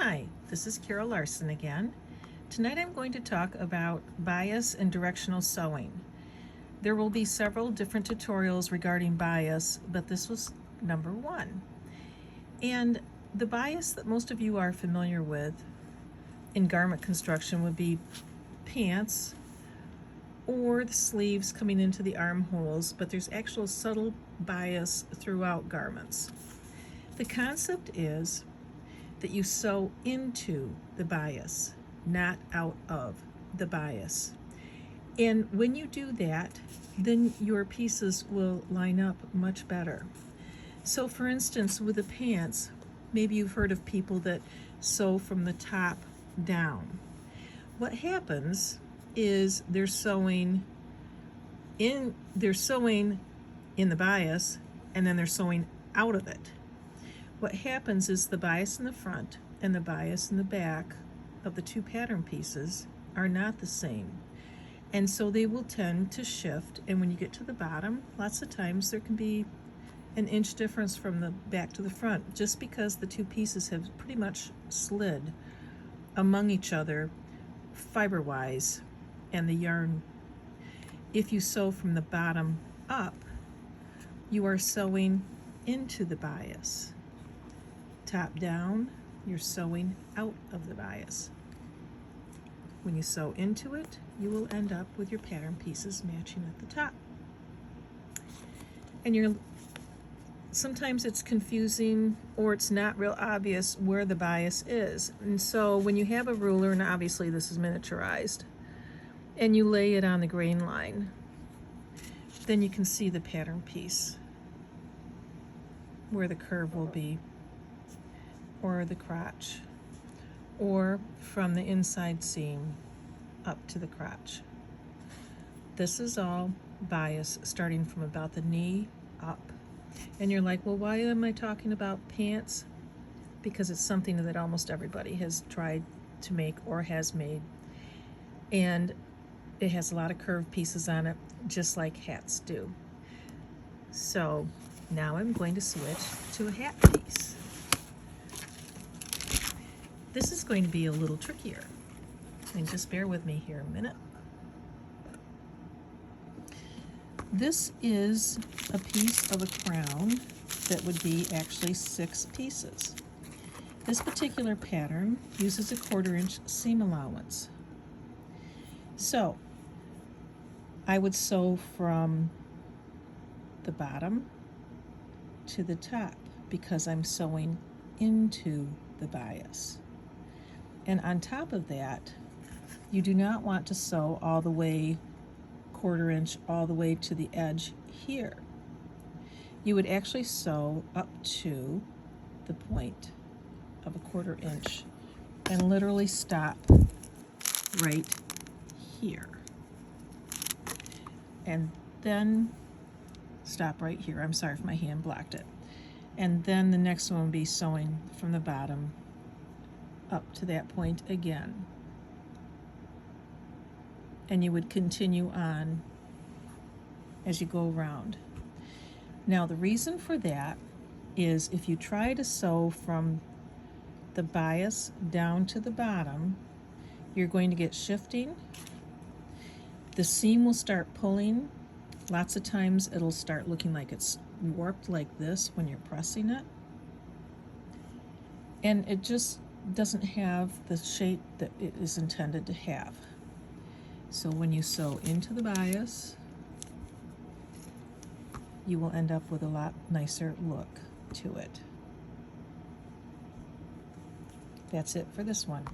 Hi, this is Carol Larson again. Tonight I'm going to talk about bias and directional sewing. There will be several different tutorials regarding bias, but this was number one. And the bias that most of you are familiar with in garment construction would be pants or the sleeves coming into the armholes, but there's actual subtle bias throughout garments. The concept is that you sew into the bias, not out of the bias. And when you do that, then your pieces will line up much better. So for instance, with the pants, maybe you've heard of people that sew from the top down. What happens is they're sewing in the bias, and then they're sewing out of it. What happens is the bias in the front and the bias in the back of the two pattern pieces are not the same. And so they will tend to shift, and when you get to the bottom, lots of times there can be an inch difference from the back to the front, just because the two pieces have pretty much slid among each other fiber-wise and the yarn. If you sew from the bottom up, you are sewing into the bias. Top down, you're sewing out of the bias. When you sew into it, you will end up with your pattern pieces matching at the top. And sometimes it's confusing, or it's not real obvious where the bias is. And so when you have a ruler, and obviously this is miniaturized, and you lay it on the grain line, then you can see the pattern piece, where the curve will be, or the crotch, or from the inside seam up to the crotch. This is all bias starting from about the knee up. And you're like, well, why am I talking about pants? Because it's something that almost everybody has tried to make or has made. And it has a lot of curved pieces on it, just like hats do. So now I'm going to switch to a hat piece. This is going to be a little trickier. And just bear with me here a minute. This is a piece of a crown that would be actually 6 pieces. This particular pattern uses a 1/4 inch seam allowance. So I would sew from the bottom to the top because I'm sewing into the bias. And on top of that, you do not want to sew all the way 1/4 inch all the way to the edge here. You would actually sew up to the point of a 1/4 inch and literally stop right here. And then stop right here. I'm sorry if my hand blocked it. And then the next one would be sewing from the bottom up to that point again. And you would continue on as you go around. Now the reason for that is if you try to sew from the bias down to the bottom, you're going to get shifting. The seam will start pulling. Lots of times it'll start looking like it's warped like this when you're pressing it. And it just doesn't have the shape that it is intended to have. So when you sew into the bias, you will end up with a lot nicer look to it. That's it for this one.